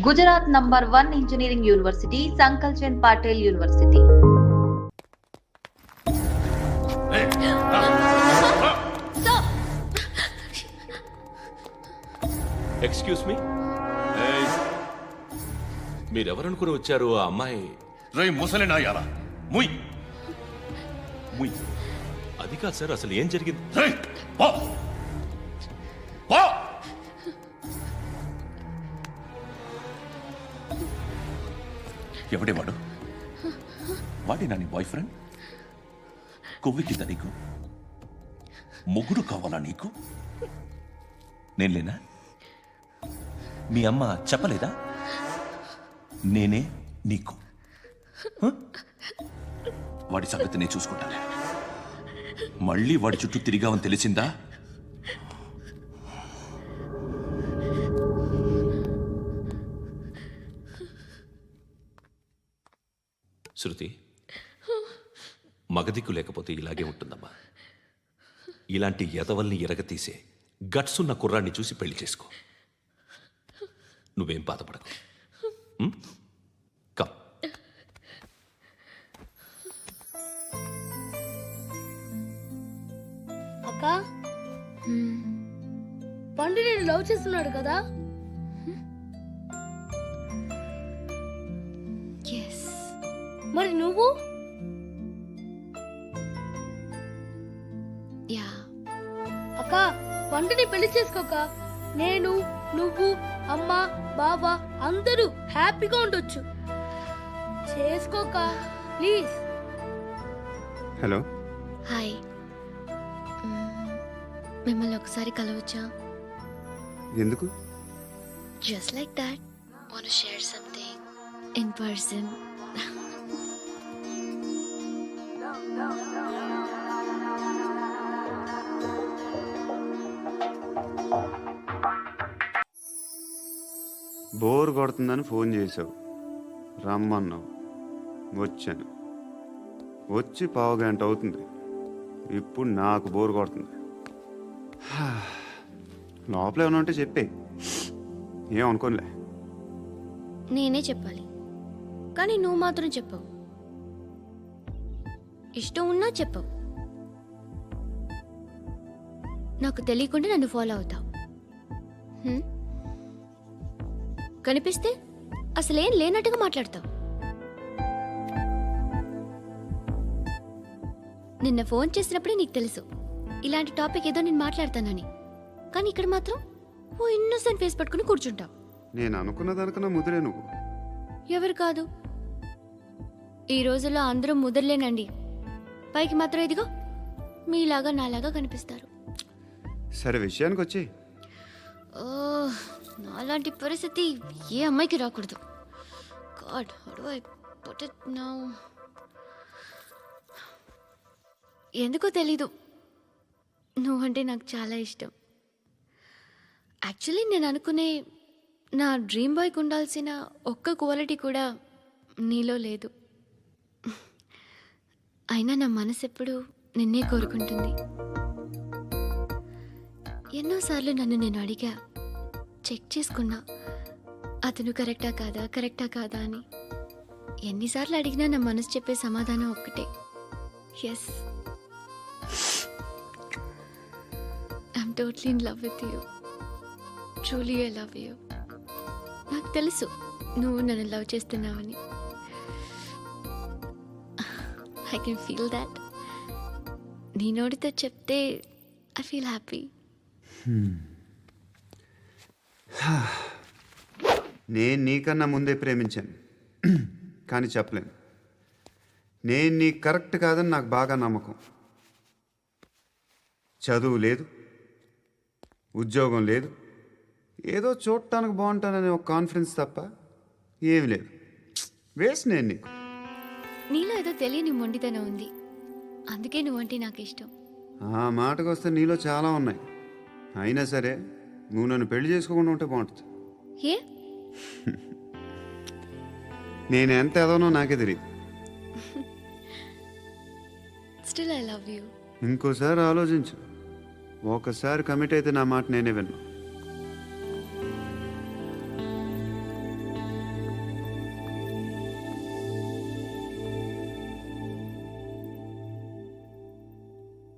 Gujarat number 1 engineering university, Sankalchand Patel university. Excuse me, మీరెవరనుకుని వచ్చారు? ఆ అమ్మాయి రే ముసలి నాయాల ముయ్ ముయ్. అది కాదు సార్, అసలు ఏం జరిగింది? రే పో పో. ఎవడేవాడు? వాడి నీ బాయ్ ఫ్రెండ్? కొవ్వికి నీకు మొగుడు కావాలా నీకు? నేను లేనా? మీ అమ్మ చెప్పలేదా నేనే నీకు? వాడి సంగతి నేను చూసుకుంటాను. మళ్ళీ వాడి చుట్టూ తిరిగావని తెలిసిందా? శృతి, మగదిక్కు లేకపోతే ఇలాగే ఉంటుందమ్మా. ఇలాంటి ఎదవల్ని ఎరగతీసే గట్స్ ఉన్న కుర్రాన్ని చూసి పెళ్లి చేసుకో. నువ్వేం బాధపడకు. కమ్. అక్క, పండు నేను లవ్ చేస్తున్నాడు కదా? మరి నువ్వు? అక్క, పండుని పెళ్లి చేసుకోక నేను, నువ్వు, అమ్మ, బావ అందరూ హ్యాపీగా ఉండొచ్చు. చేసుకోక ప్లీజ్. Hello, hi. మిమ్మల్ని ఒకసారి కలవచ్చా? ఎందుకు? Just like that. Want to share something in person. Bore కొడుతుందని ఫోన్ చేసావు, రమ్మన్నావు, వచ్చాను. వచ్చి పావుగంట అవుతుంది. ఇప్పుడు నాకు బోర్ కొడుతుంది. లోపల ఏమైనా ఉంటే చెప్పే, ఏమనుకోనిలే. నేనే చెప్పాలి, కానీ నువ్వు మాత్రం చెప్పవు. ఇష్టం ఉన్నా చెప్పవు. నాకు తెలియకుండా నన్ను ఫాలో అవుతావు. కనిపిస్తే అసలేం లేనట్టుగా మాట్లాడతావు. నిన్న ఫోన్ చేసినప్పుడే నీకు తెలుసు ఇలాంటి టాపిక్ ఏదో నేను మాట్లాడతానని. కానీ ఇక్కడ మాత్రం ఓ ఇన్నోసెంట్ ఫేస్ పట్టుకుని కూర్చుంటావు. నేను అనుకున్న దానికన్నా ముదిరే నువ్వు. ఎవరు కాదు, ఈ రోజుల్లో అందరూ ముదరలేనండి. పైకి మాత్రం ఇదిగో మీలాగా నాలాగా కనిపిస్తారు. సరే, విషయానికి వచ్చి. నాలాంటి పరిస్థితి ఏ అమ్మాయికి రాకూడదు. God, how do I put it now? ఎందుకో తెలీదు, నువ్వంటే నాకు చాలా ఇష్టం. యాక్చువల్లీ నేను అనుకునే నా డ్రీమ్ బాయ్కి ఉండాల్సిన ఒక్క క్వాలిటీ కూడా నీలో లేదు. అయినా నా మనసు ఎప్పుడు నిన్నే కోరుకుంటుంది. ఎన్నోసార్లు నన్ను నేను అడిగా, చెక్ చేసుకున్నా అతను కరెక్టా కాదా అని. ఎన్నిసార్లు అడిగినా నా మనసు చెప్పే సమాధానం ఒక్కటే, yes, I'm totally in love with you. Truly I love you. నాకు తెలుసు నువ్వు నన్ను లవ్ చేస్తున్నావని. I can feel that. నీ నోటితో చెప్తే ఐ ఫీల్ హ్యాపీ. నేను నీకన్నా ముందే ప్రేమించాను, కానీ చెప్పలేను. నేను నీకు కరెక్ట్ కాదని నాకు బాగా నమ్మకం. చదువు లేదు, ఉద్యోగం లేదు, ఏదో చూడటానికి బాగుంటాననే ఒక కాన్ఫిడెన్స్ తప్ప ఏమి లేదు. వేస్ట్ నేను నీకు. నీలో ఏదో తెలియని మొండితనం ఉంది, అందుకే నువ్వంటే నాకు ఇష్టం. ఆ మాటకు వస్తే నీలో చాలా ఉన్నాయి. అయినా సరే నువ్వు నన్ను పెళ్లి చేసుకోకుండా ఉంటే బాగుంటుంది. ఏ? నేను ఎంత ఎదవనో నాకే తెలియదు. Still I love you. ఇంకోసారి ఆలోచించు. ఒకసారి కమిట్ అయితే నా మాట నేనే విన్నా.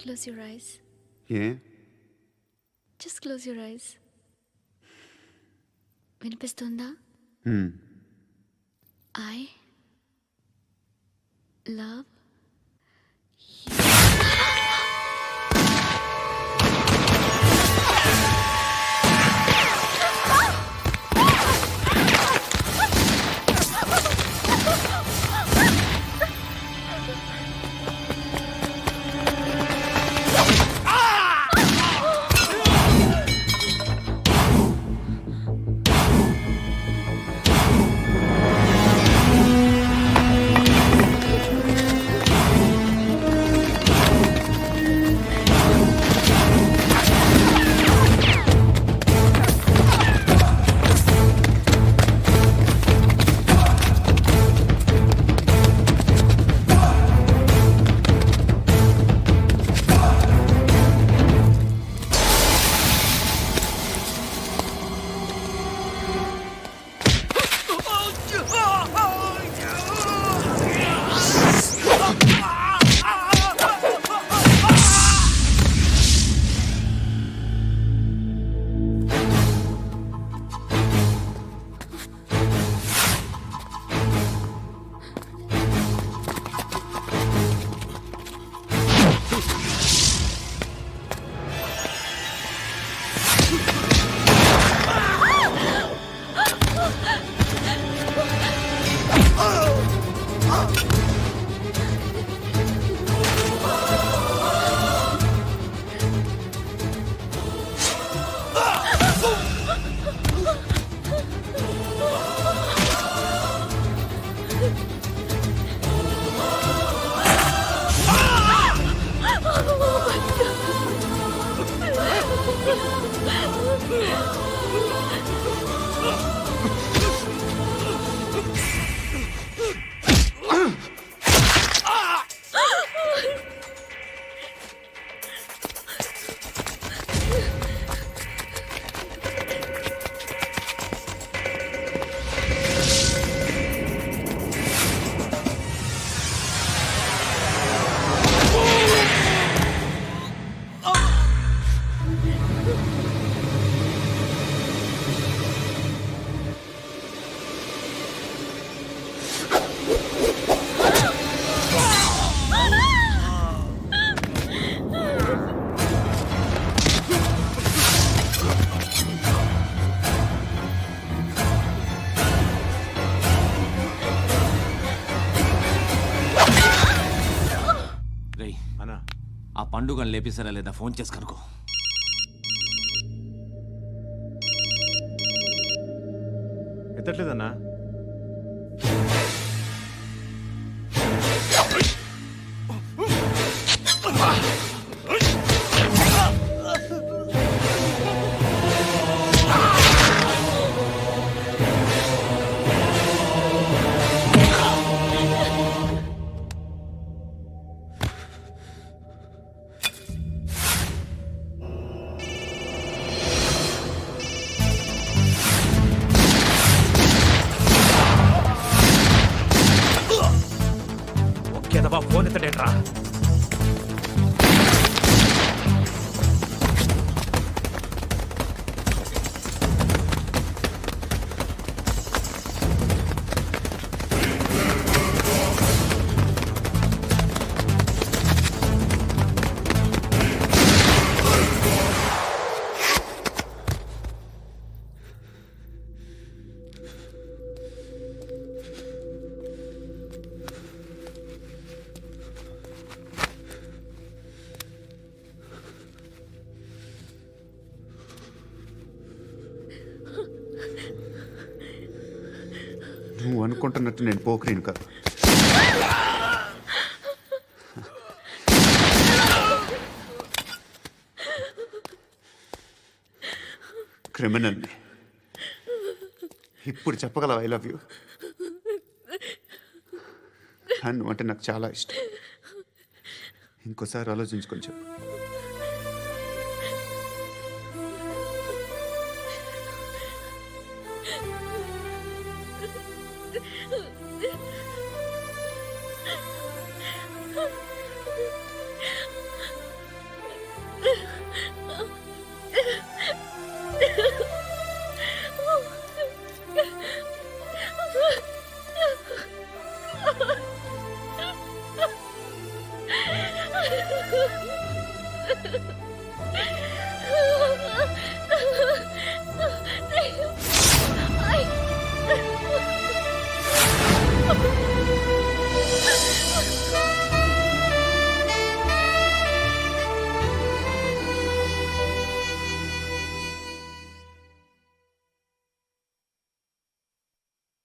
Close your eyes. A just close your eyes. వినిపిస్తుందా? ఐ లవ్ ఆ పండుగను లేపేసారా లేదా ఫోన్ చేసి కనుకో. ఎత్తట్లేదన్నా. ఫోన్ ఎత్తడేట్రా? నువ్వు అనుకుంటున్నట్టు నేను పోకరేను కాదు. క్రిమినల్ని. ఇప్పుడు చెప్పగలవా ఐ లవ్ యూ? నువ్వు అంటే నాకు చాలా ఇష్టం. ఇంకోసారి ఆలోచించుకొని చెప్పు.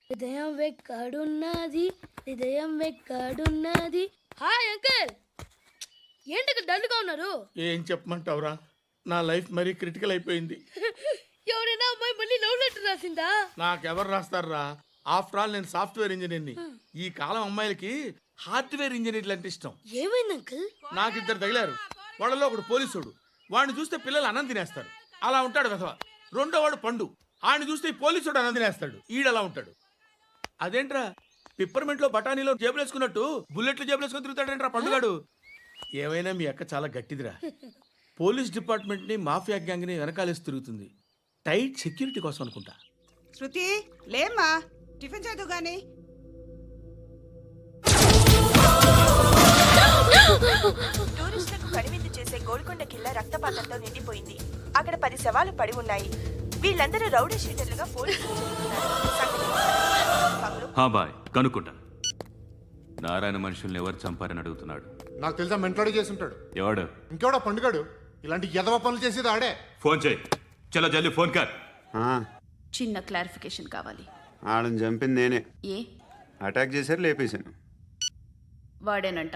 హృదయం వెక్కడున్నది, హృదయం వెక్కడున్నది. హాయ్ అంకుల్, ఏంటి డల్గా ఉన్నారు? ఏం చెప్పమంటావురా, నా లైఫ్ మరీ క్రిటికల్ అయిపోయింది. ఎవరైనా అమ్మాయి మళ్ళీ లవ్ లెటర్ రాసిందా? నాకెవరు రాస్తారా? ఆఫ్టర్ ఆల్ నేను సాఫ్ట్వేర్ ఇంజనీర్ని. ఈ కాలం అమ్మాయిలకి హార్డ్వేర్ ఇంజనీర్లు అంటే ఇష్టం. ఏమైంది అంకుల్? నాకు ఇద్దరు తగిలారు. వాళ్ళలో ఒకడు పోలీసుడు. వాడిని చూస్తే పిల్లలు అన్నం తినేస్తారు, అలా ఉంటాడు వెధవ. రెండో వాడు పండు. ఆడిని చూస్తే ఈ పోలీసుడు అన్నం తినేస్తాడు, ఈడలా ఉంటాడు. అదేంట్రా పిప్పర్మెంట్ లో బఠానీలో జేబులు వేసుకున్నట్టు బుల్లెట్లు జేబులు వేసుకుని తిరుగుతాడేంట్రా పండుగాడు? ఏమైనా మీ అక్క చాలా గట్టిదిరా. పోలీస్ డిపార్ట్మెంట్ ని మాఫియా గ్యాంగ్ ని వెనకాలేసి తిరుగుతుంది. టైట్ సెక్యూరిటీ కోసం అనుకుంటా. శృతి లేమ్మా, టిఫిన్ చేదు గాని. టూరిస్టులకు కనువిందు చేసే గోల్కొండ కిల్లా రక్తపాతంతో నిండిపోయింది. అక్కడ 10 శవాలు పడి ఉన్నాయి. వీళ్ళందరూ రౌడీ షీటర్లుగా పోలీసులు చెబుతున్నారు. బాయ్ కనుక్కుంటా. నారాయణ మనుషుల్ని ఎవరు చంపారని అడుగుతున్నాడు. నాకు తెలుసా, మెంటలాడి చేసి ఉంటాడు. ఎవడు? ఇంకెవడో పండుగాడు. ఇలాంటి ఎదవ పనులు చేసేది ఆడే. ఫోన్ చేయి. చలో జల్దీ ఫోన్ కర్. చిన్న క్లారిఫికేషన్ కావాలి. ఆడని చంపింది నేనే. ఏ? అటాక్ చేశారు, లేపేశాను. వాడేనంట.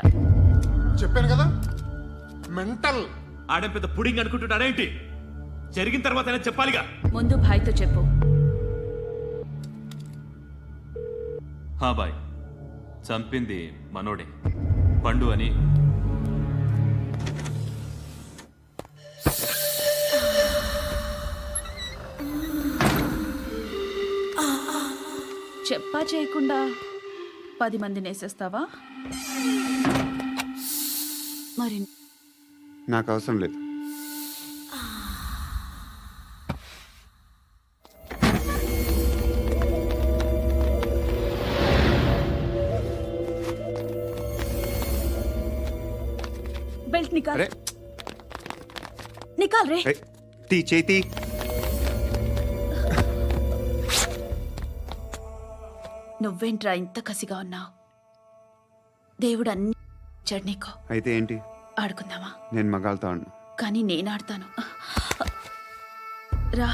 చెప్పాను కదా, మెంటల్. ఆడేం పెద్ద పుడింగ్ అనుకుంటున్నాడేంటి? జరిగిన తర్వాత అయినా చెప్పాలిగా. ముందు భాయ్తో చెప్పు. బాయ్, చంపింది మనోడే, పండు అని. చెప్పా చేయకుండా 10 మందిని వేసేస్తావా? మరి నాకు అవసరం లేదు. బెల్ట్ నికాల్. నికాల్ రే. తీ చేతి. నువ్వేంట్రా ఇంత కసిగా ఉన్నావు? దేవుడు అన్ని ఇచ్చాడు నీకు. అయితే ఏంటి? ఆడుకుందామా? నేను మగాళ్ళతో ఆడను. కానీ నేను ఆడతాను. రా.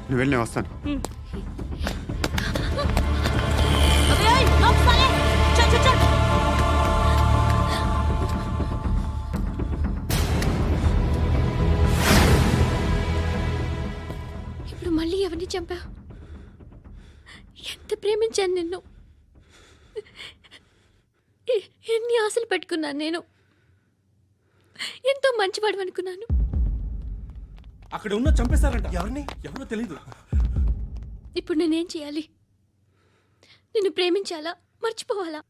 నువ్వు వెళ్ళి నేను వస్తాను. ఇప్పుడు మళ్ళీ ఎవరిని చంపా? ఎంత ప్రేమించాను నిన్ను, ఎన్ని ఆశలు పెట్టుకున్నాను నేను, ఎంతో మంచివాడు అనుకున్నాను. అక్కడ ఉన్న చంపేస్తారంట. ఎవరిని? ఎవరో తెలీదు. ఇప్పుడు నేనేం చేయాలి? నిన్ను ప్రేమించాలా, మర్చిపోవాలా?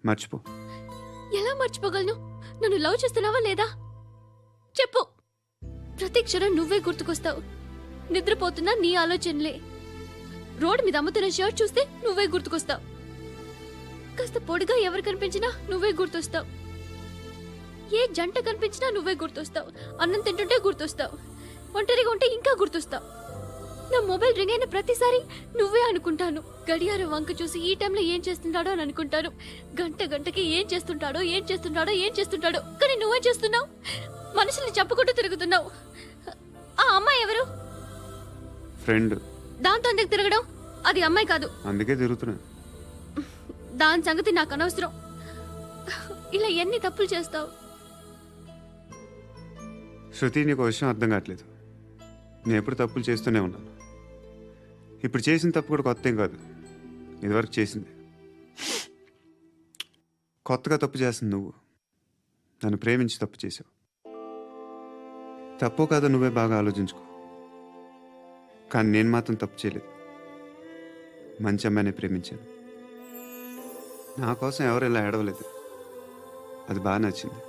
మర్చిపో. ఎలా మర్చిపోగలను? నన్ను లవ్ చేస్తున్నావా లేదా చెప్పు. ప్రతి క్షణం నువ్వే గుర్తుకొస్తావు. నిద్రపోతున్నా నీ ఆలోచనలే. రోడ్డు మీద అమ్ముతున్న షర్ట్ చూస్తే నువ్వే గుర్తుకొస్తావు. కాస్త పొడిగా ఎవరు కనిపించినా నువ్వే గుర్తొస్తావు. ఏ జంట కనిపించినా నువ్వే గుర్తొస్తావు. అన్నం తింటుంటే గుర్తొస్తావు. ఒంటరిగా ఉంటే ఇంకా గుర్తొస్తావు. నా మొబైల్ రింగ్ అయిన ప్రతిసారి నువ్వే అనుకుంటాను. గడియారం వంక చూసి ఈ టైంలో ఏం చేస్తుంటాడో అని అనుకుంటాను. గంట గంటకి ఏం చేస్తుంటాడో కానీ నువ్వే చేస్తున్నావు. మనుషుల్ని చెప్పుకుంటూ తిరుగుతున్నావు. ఆ అమ్మాయి ఎవరు? ఫ్రెండ్. దాంతో ఎందుకు తిరగడం? అది అమ్మాయి కాదు. అందుకే తిరుగుతున్నా. దాని సంగతి నాకు అనవసరం. ఇలా ఎన్ని తప్పులు చేస్తావు? శృతి, నీకు విషయం అర్థం కావట్లేదు. నేను ఎప్పుడు తప్పులు చేస్తూనే ఉన్నాను. ఇప్పుడు చేసిన తప్పు కూడా కొత్త ఏం కాదు, ఇదివరకు చేసింది. కొత్తగా తప్పు చేస్తుంది నువ్వు. నన్ను ప్రేమించి తప్పు చేసావు. తప్పో కాదో నువ్వే బాగా ఆలోచించుకో. కానీ నేను మాత్రం తప్పు చేయలేదు. మంచి అమ్మాయిని ప్రేమించాను. నా కోసం ఎవరు ఇలా ఏడవలేదు. అది బాగా నచ్చింది.